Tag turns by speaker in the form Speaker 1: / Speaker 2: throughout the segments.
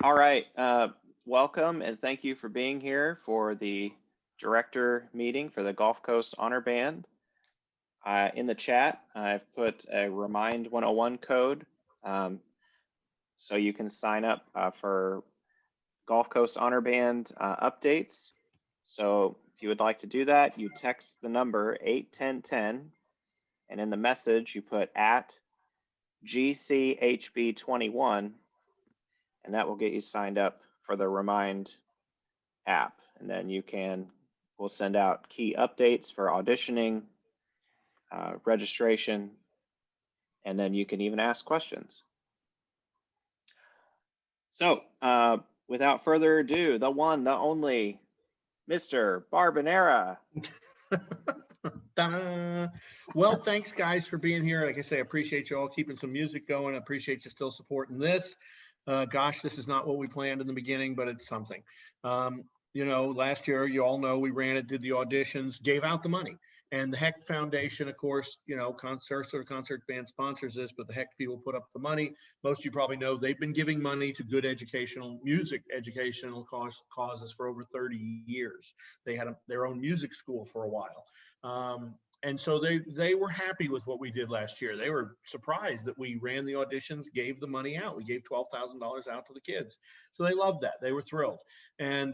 Speaker 1: All right, welcome and thank you for being here for the director meeting for the Gulf Coast Honor Band. In the chat, I've put a Remind 101 code so you can sign up for Gulf Coast Honor Band updates. So if you would like to do that, you text the number 81010, and in the message you put at GCHB21, and that will get you signed up for the Remind app. And then we'll send out key updates for auditioning, registration, and then you can even ask questions. So without further ado, the one, the only, Mr. Barbanera.
Speaker 2: Well, thanks guys for being here. Like I say, I appreciate you all keeping some music going. I appreciate you still supporting this. Gosh, this is not what we planned in the beginning, but it's something. You know, last year, you all know we ran it, did the auditions, gave out the money. And the Hecht Foundation, of course, you know, concert band sponsors this, but the Hecht people put up the money. Most of you probably know they've been giving money to good music educational causes for over 30 years. They had their own music school for a while. And so they were happy with what we did last year. They were surprised that we ran the auditions, gave the money out. We gave $12,000 out to the kids. So they loved that. They were thrilled. And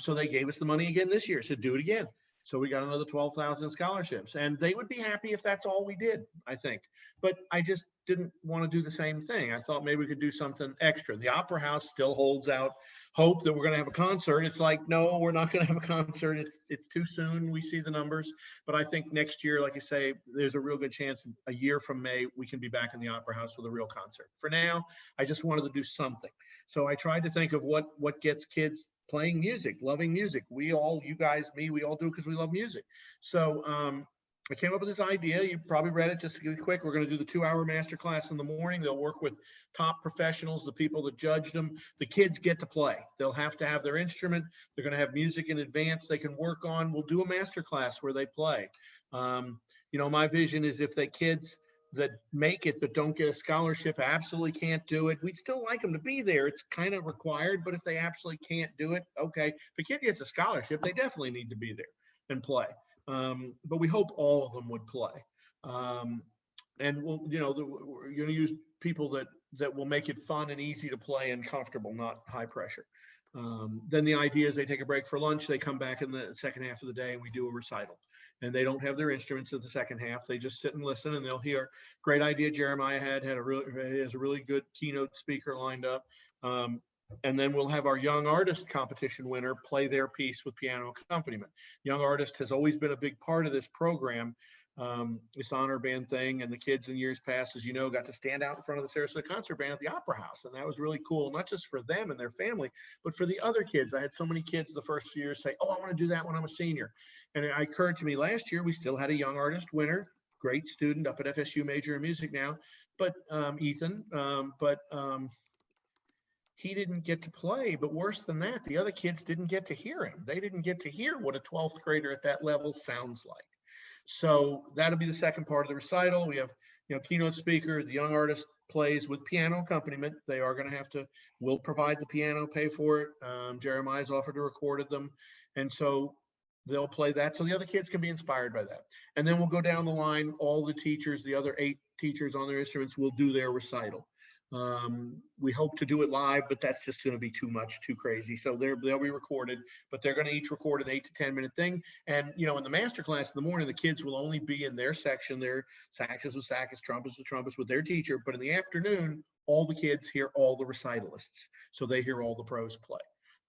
Speaker 2: so they gave us the money again this year. So do it again. So we got another 12,000 scholarships, and they would be happy if that's all we did, I think. But I just didn't want to do the same thing. I thought maybe we could do something extra. The Opera House still holds out hope that we're going to have a concert. It's like, no, we're not going to have a concert. It's too soon. We see the numbers. But I think next year, like I say, there's a real good chance a year from May, we can be back in the Opera House with a real concert. For now, I just wanted to do something. So I tried to think of what gets kids playing music, loving music. We all, you guys, me, we all do because we love music. So I came up with this idea. You probably read it. Just to be quick, we're going to do the 2-hour masterclass in the morning. They'll work with top professionals, the people that judge them. The kids get to play. They'll have to have their instrument. They're going to have music in advance they can work on. We'll do a masterclass where they play. You know, my vision is if the kids that make it but don't get a scholarship absolutely can't do it, we'd still like them to be there. It's kind of required, but if they absolutely can't do it, okay. If a kid gets a scholarship, they definitely need to be there and play. But we hope all of them would play. And we'll, you know, we're going to use people that will make it fun and easy to play and comfortable, not high pressure. Then the idea is they take a break for lunch, they come back in the second half of the day and we do a recital. And they don't have their instruments in the second half. They just sit and listen and they'll hear. Great idea Jeremiah has a really good keynote speaker lined up. And then we'll have our young artist competition winner play their piece with piano accompaniment. Young artist has always been a big part of this program. This honor band thing, and the kids in years past, as you know, got to stand out in front of the Sarasota Concert Band at the Opera House, and that was really cool, not just for them and their family, but for the other kids. I had so many kids the first few years say, oh, I want to do that when I'm a senior. And it occurred to me last year, we still had a young artist winner, great student up at FSU, major in music now, but Ethan, he didn't get to play. But worse than that, the other kids didn't get to hear him. They didn't get to hear what a 12th grader at that level sounds like. So that'll be the second part of the recital. We have, you know, keynote speaker, the young artist plays with piano accompaniment. They are going to have to, we'll provide the piano, pay for it. Jeremiah's offered to recorded them. And so they'll play that. So the other kids can be inspired by that. And then we'll go down the line. All the teachers, the other 8 teachers on their instruments will do their recital. We hope to do it live, but that's just going to be too much, too crazy. So they'll be recorded, but they're going to each record an 8 to 10 minute thing. And, you know, in the master class in the morning, the kids will only be in their section, their saxes with saxes, trumpets with trumpets with their teacher. But in the afternoon, all the kids hear all the recitalists. So they hear all the pros play.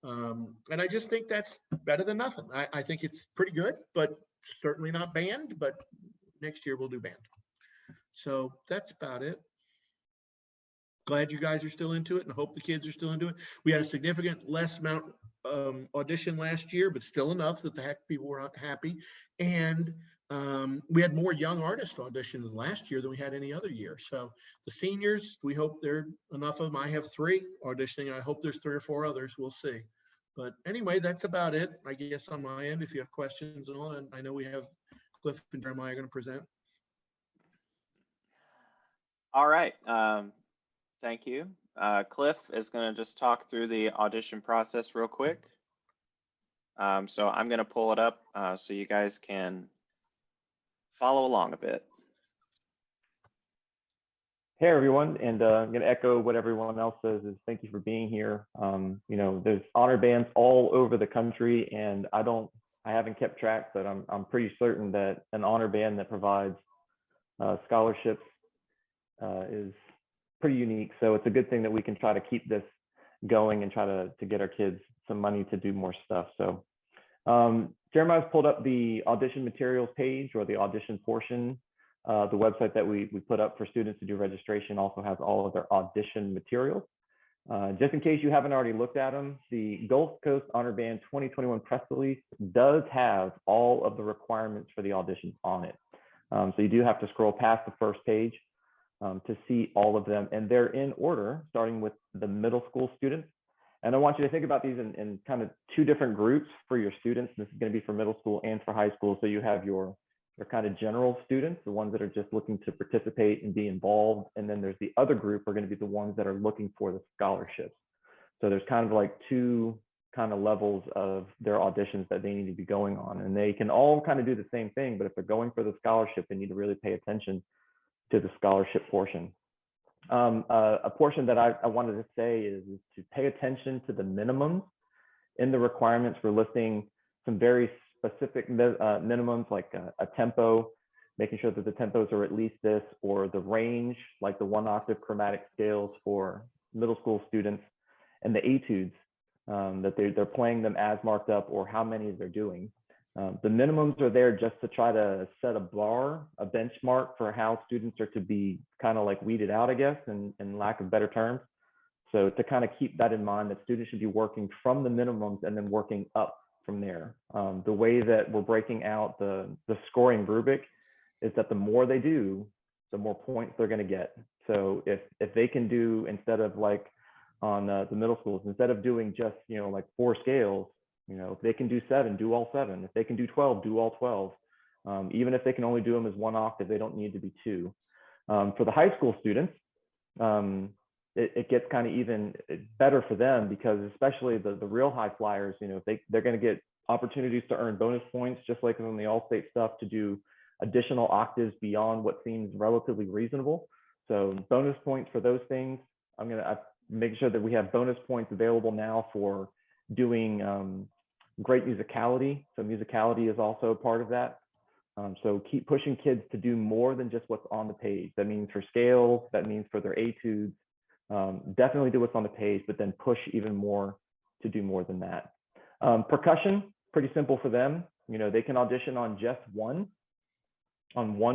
Speaker 2: And I just think that's better than nothing. I think it's pretty good, but certainly not band, but next year we'll do band. So that's about it. Glad you guys are still into it and hope the kids are still into it. We had a significant less amount audition last year, but still enough that the Hecht people were happy. And we had more young artist auditions last year than we had any other year. So the seniors, we hope there are enough of them. I have 3 auditioning. I hope there's 3 or 4 others. We'll see. But anyway, that's about it, I guess, on my end. If you have questions and all, and I know we have Cliff and Jeremiah going to present.
Speaker 1: All right. Thank you. Cliff is going to just talk through the audition process real quick. So I'm going to pull it up so you guys can follow along a bit.
Speaker 3: Hey everyone, and I'm going to echo what everyone else says is thank you for being here. You know, there's honor bands all over the country, and I haven't kept track, but I'm pretty certain that an honor band that provides scholarships is pretty unique. So it's a good thing that we can try to keep this going and try to get our kids some money to do more stuff. So Jeremiah's pulled up the audition materials page, or the audition portion. The website that we put up for students to do registration also has all of their audition materials. Just in case you haven't already looked at them, the Gulf Coast Honor Band 2021 press release does have all of the requirements for the auditions on it. So you do have to scroll past the first page to see all of them, and they're in order, starting with the middle school students. And I want you to think about these in kind of two different groups for your students. This is going to be for middle school and for high school. So you have your kind of general students, the ones that are just looking to participate and be involved. And then there's the other group are going to be the ones that are looking for the scholarships. So there's kind of like two kind of levels of their auditions that they need to be going on. And they can all kind of do the same thing, but if they're going for the scholarship, they need to really pay attention to the scholarship portion. A portion that I wanted to say is to pay attention to the minimums in the requirements. We're listing some very specific minimums, like a tempo, making sure that the tempos are at least this, or the range, like the 1-octave chromatic scales for middle school students, and the etudes, that they're playing them as marked up, or how many they're doing. The minimums are there just to try to set a bar, a benchmark for how students are to be kind of like weeded out, I guess, in lack of better terms. So to kind of keep that in mind, that students should be working from the minimums and then working up from there. The way that we're breaking out the scoring rubric is that the more they do, the more points they're going to get. So if they can do, instead of like on the middle schools, instead of doing just, you know, like 4 scales, you know, if they can do 7, do all 7. If they can do 12, do all 12. Even if they can only do them as 1 octave, they don't need to be 2. For the high school students, it gets kind of even better for them, because especially the real high flyers, you know, they're going to get opportunities to earn bonus points, just like on the all-state stuff, to do additional octaves beyond what seems relatively reasonable. So bonus points for those things. I'm going to make sure that we have bonus points available now for doing great musicality. So musicality is also part of that. So keep pushing kids to do more than just what's on the page. That means for scales, that means for their etudes. Definitely do what's on the page, but then push even more to do more than that. Percussion, pretty simple for them. You know, they can audition on just one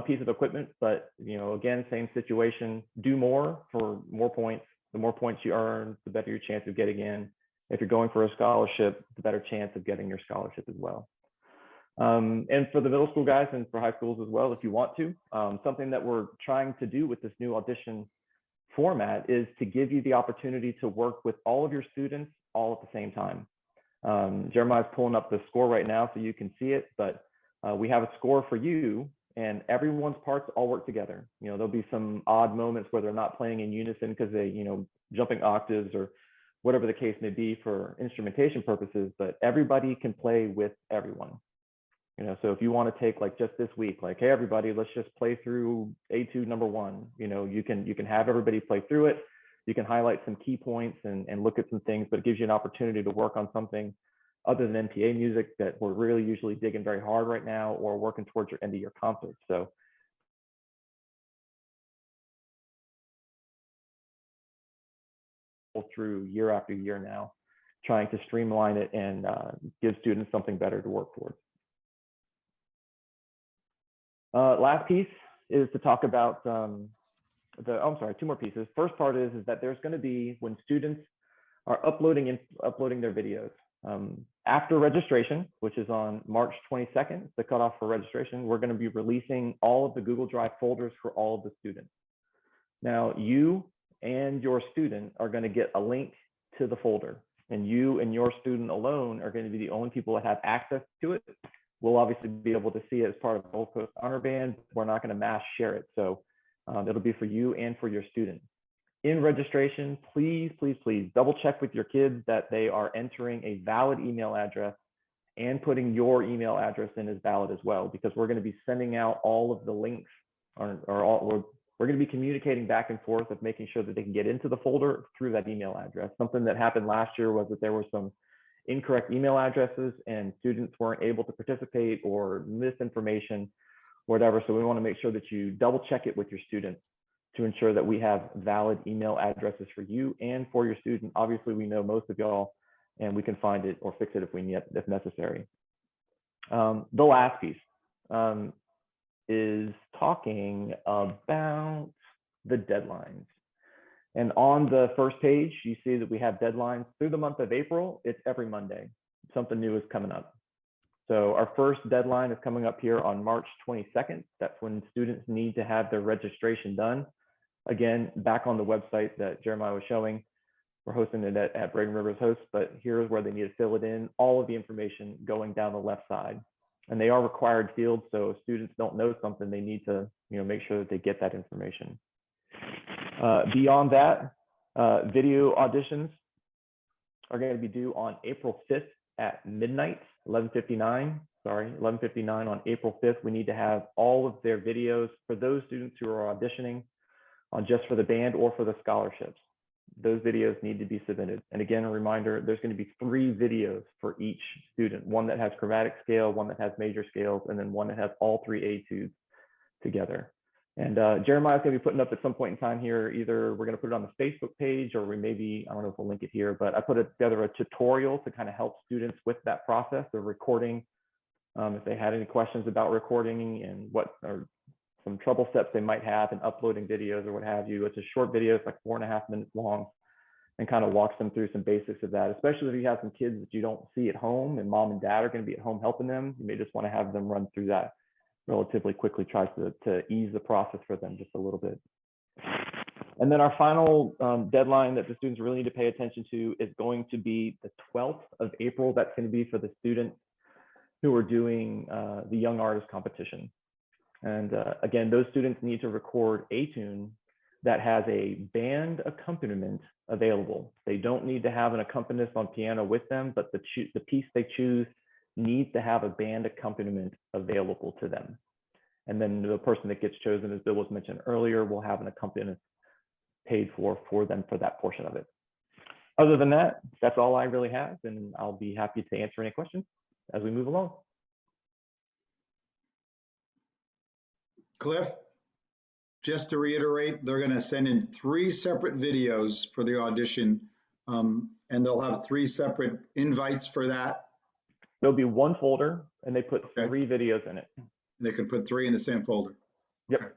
Speaker 3: piece of equipment, but, you know, again, same situation, do more for more points. The more points you earn, the better your chance of getting in. If you're going for a scholarship, the better chance of getting your scholarship as well. And for the middle school guys, and for high schools as well, if you want to, something that we're trying to do with this new audition format is to give you the opportunity to work with all of your students all at the same time. Jeremiah's pulling up the score right now so you can see it, but we have a score for you, and everyone's parts all work together. You know, there'll be some odd moments where they're not playing in unison because they, you know, jumping octaves or whatever the case may be for instrumentation purposes, but everybody can play with everyone. You know, so if you want to take like just this week, like, hey, everybody, let's just play through etude number 1. You know, you can have everybody play through it. You can highlight some key points and look at some things, but it gives you an opportunity to work on something other than NPA music that we're really usually digging very hard right now, or working towards your end of year concert. So through year after year now, trying to streamline it and give students something better to work towards. Last piece is to talk about I'm sorry, 2 more pieces. First part is that there's going to be, when students are uploading their videos, after registration, which is on March 22nd, the cutoff for registration, we're going to be releasing all of the Google Drive folders for all of the students. Now, you and your student are going to get a link to the folder, and you and your student alone are going to be the only people that have access to it. We'll obviously be able to see it as part of the Gulf Coast Honor Band. We're not going to mass share it. So It'll be for you and for your students. In registration, please, please, please double check with your kids that they are entering a valid email address and putting your email address in as valid as well, because we're going to be sending out all of the links, or we're going to be communicating back and forth of making sure that they can get into the folder through that email address. Something that happened last year was that there were some incorrect email addresses and students weren't able to participate or misinformation, whatever. So we want to make sure that you double check it with your students to ensure that we have valid email addresses for you and for your student. Obviously, we know most of y'all, and we can find it or fix it if necessary. The last piece is talking about the deadlines. And on the first page, you see that we have deadlines through the month of April. It's every Monday. Something new is coming up. So our first deadline is coming up here on March 22nd. That's when students need to have their registration done. Again, back on the website that Jeremiah was showing, we're hosting it at Braden Rivers Host, but here's where they need to fill it in, all of the information going down the left side. And they are required fields, so if students don't know something, they need to make sure that they get that information. Beyond that, video auditions are going to be due on April 5th at midnight, 11:59 on April 5th. We need to have all of their videos for those students who are auditioning on just for the band or for the scholarships. Those videos need to be submitted. And again, a reminder, there's going to be 3 videos for each student, one that has chromatic scale, one that has major scales, and then one that has all 3 etudes together. And Jeremiah's going to be putting up at some point in time here, either we're going to put it on the Facebook page or we maybe, I don't know if we'll link it here, but I put together a tutorial to kind of help students with that process of recording. If they had any questions about recording and what are some trouble steps they might have in uploading videos or what have you. It's a short video, it's like 4.5 minutes long, and kind of walks them through some basics of that, especially if you have some kids that you don't see at home and mom and dad are going to be at home helping them. You may just want to have them run through that relatively quickly, tries to ease the process for them just a little bit. And then our final deadline that the students really need to pay attention to is going to be the 12th of April. That's going to be for the students who are doing the Young Artist Competition. And again, those students need to record a tune that has a band accompaniment available. They don't need to have an accompanist on piano with them, but the piece they choose needs to have a band accompaniment available to them. And then the person that gets chosen, as Bill was mentioned earlier, will have an accompanist paid for them for that portion of it. Other than that, that's all I really have, and I'll be happy to answer any questions as we move along.
Speaker 4: Cliff, just to reiterate, they're going to send in 3 separate videos for the audition, and they'll have 3 separate invites for that.
Speaker 3: There'll be one folder, and they put 3 videos in it.
Speaker 4: They can put 3 in the same folder.
Speaker 3: Yep. Okay.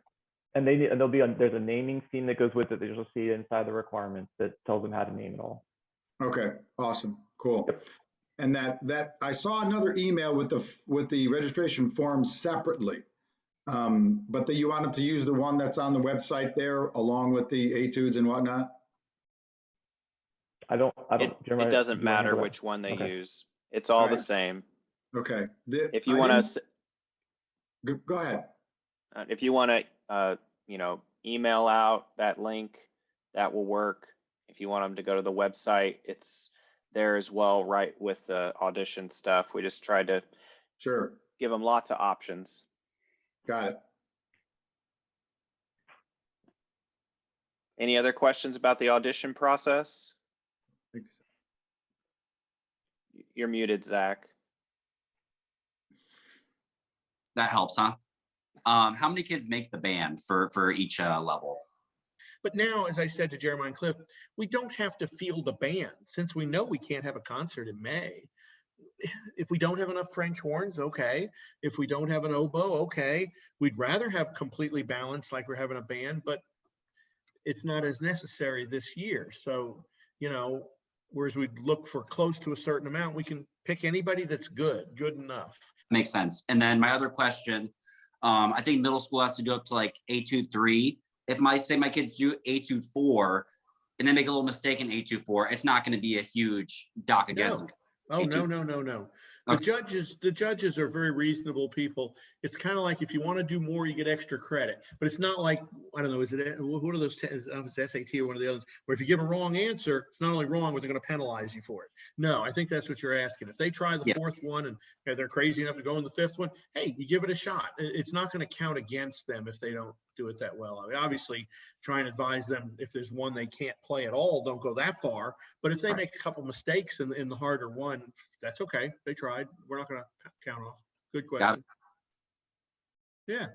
Speaker 3: And there's a naming scheme that goes with it that you'll see inside the requirements that tells them how to name it all.
Speaker 4: Okay, awesome, cool. Yep. And that I saw another email with the registration form separately. But you want them to use the one that's on the website there along with the etudes and whatnot?
Speaker 1: It doesn't matter which one they use. It's all the same.
Speaker 4: Okay.
Speaker 1: If you want to,
Speaker 4: go ahead.
Speaker 1: If you want to, email out that link, that will work. If you want them to go to the website, it's there as well, right with the audition stuff. We just tried to give them lots of options.
Speaker 4: Got it.
Speaker 1: Any other questions about the audition process?
Speaker 4: I think so.
Speaker 1: You're muted, Zach.
Speaker 5: That helps, huh? How many kids make the band for each level?
Speaker 2: But now, as I said to Jeremiah and Cliff, we don't have to field a band since we know we can't have a concert in May. If we don't have enough French horns, okay. If we don't have an oboe, okay. We'd rather have completely balanced like we're having a band, but it's not as necessary this year. So, whereas we'd look for close to a certain amount, we can pick anybody that's good enough.
Speaker 5: Makes sense. And then my other question, I think middle school has to do up to like etude 3. If my kids do etude 4 and then make a little mistake in etude 4, it's not going to be a huge doc against them.
Speaker 2: Oh, no. The judges are very reasonable people. It's kind of like if you want to do more, you get extra credit. But it's not like, I don't know, is it what are those? I don't know if it's SAT or one of the others. Where if you give a wrong answer, it's not only wrong, but they're going to penalize you for it. No, I think that's what you're asking. If they try the
Speaker 5: Yeah.
Speaker 2: fourth one and they're crazy enough to go in the fifth one, hey, you give it a shot. It's not going to count against them if they don't do it that well. I mean, obviously, try and advise them if there's one they can't play at all, don't go that far. But if they
Speaker 5: Right.
Speaker 2: make a couple mistakes in the harder one, that's okay. They tried. We're not going to count off. Good
Speaker 5: Got
Speaker 2: question. Yeah.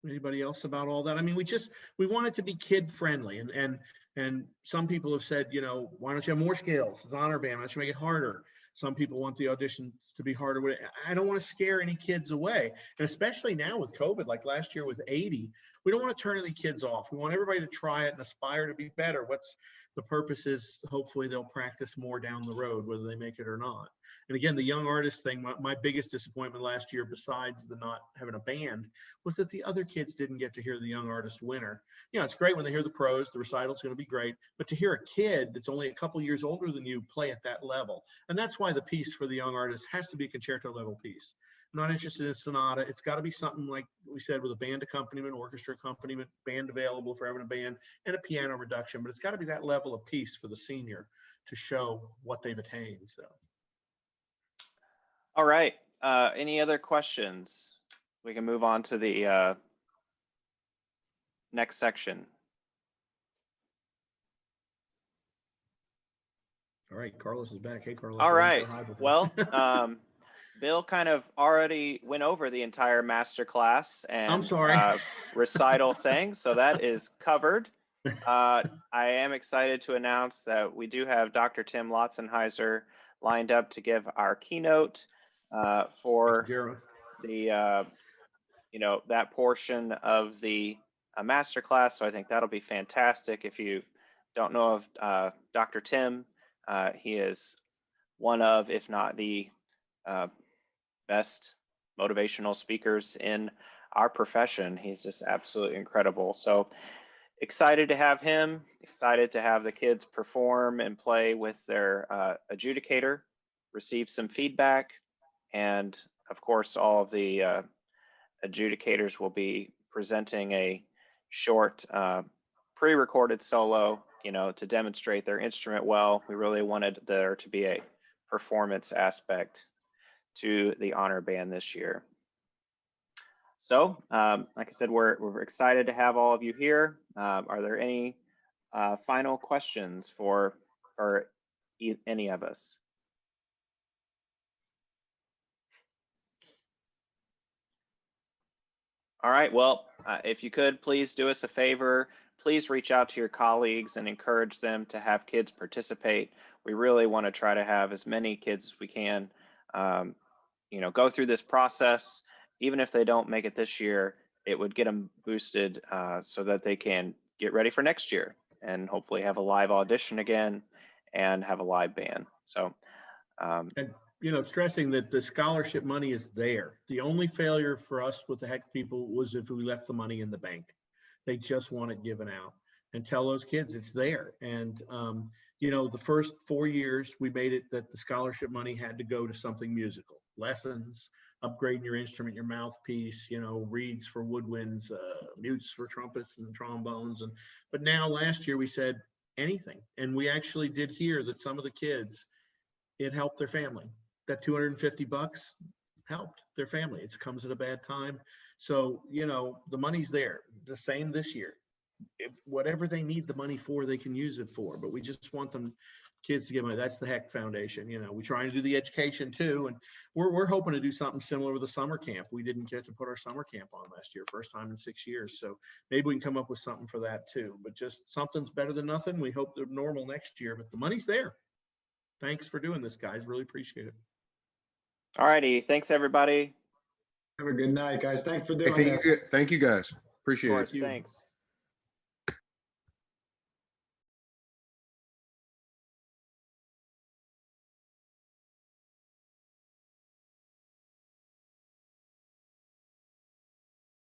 Speaker 2: Anybody else about all that? I mean, we want it to be kid friendly, and some people have said, you know, why don't you have more scales? It's honor band. Why don't you make it harder? Some people want the auditions to be harder. I don't want to scare any kids away. And especially now with COVID, like last year with 80, we don't want to turn any kids off. We want everybody to try it and aspire to be better. What's the purpose is hopefully they'll practice more down the road, whether they make it or not. And again, the young artist thing, my biggest disappointment last year, besides the not having a band, was that the other kids didn't get to hear the young artist winner. You know, it's great when they hear the pros, the recital's going to be great, but to hear a kid that's only a couple years older than you play at that level. And that's why the piece for the young artist has to be a concerto level piece. I'm not interested in a sonata. It's got to be something like we said with a band accompaniment, orchestra accompaniment, band available for having a band, and a piano reduction. But it's got to be that level of piece for the senior to show what they've attained. So.
Speaker 1: All right. Any other questions? We can move on to the next section.
Speaker 2: All right, Carlos is back. Hey, Carlos.
Speaker 1: All
Speaker 2: I
Speaker 1: right.
Speaker 2: didn't say hi before.
Speaker 1: Well, Bill kind of already went over the entire masterclass and
Speaker 2: I'm sorry.
Speaker 1: Recital thing, so that is covered. I am excited to announce that we do have Dr. Tim Lotzenheiser lined up to give our keynote for the that portion of the masterclass. So I think that'll be fantastic. If you don't know of Dr. Tim, he is one of, if not the best motivational speakers in our profession. He's just absolutely incredible. So excited to have him, excited to have the kids perform and play with their adjudicator, receive some feedback, and of course, all of the adjudicators will be presenting a short pre-recorded solo, to demonstrate their instrument well. We really wanted there to be a performance aspect to the honor band this year. So, like I said, we're excited to have all of you here. Are there any final questions for any of us? All right, well, if you could, please do us a favor. Please reach out to your colleagues and encourage them to have kids participate. We really want to try to have as many kids as we can, go through this process. Even if they don't make it this year, it would get them boosted so that they can get ready for next year and hopefully have a live audition again and have a live band. So,
Speaker 2: and stressing that the scholarship money is there. The only failure for us with the Heck people was if we left the money in the bank. They just want it given out. And tell those kids it's there. And the first 4 years we made it that the scholarship money had to go to something musical, lessons, upgrading your instrument, your mouthpiece, reeds for woodwinds, mutes for trumpets and trombones. But now last year we said anything. And we actually did hear that some of the kids, it helped their family. That $250 helped their family. It comes at a bad time. So, the money's there. The same this year. Whatever they need the money for, they can use it for. But we just want kids to get money. That's the Heck Foundation. We're trying to do the education too. And we're hoping to do something similar with the summer camp. We didn't get to put our summer camp on last year, first time in 6 years. So maybe we can come up with something for that too. But just something's better than nothing. We hope they're normal next year, but the money's there. Thanks for doing this, guys. Really appreciate it.
Speaker 1: all righty. Thanks, everybody.
Speaker 4: Have a good night, guys. Thanks for doing
Speaker 6: Hey,
Speaker 4: this.
Speaker 6: thank you guys. Appreciate it.
Speaker 1: Thanks.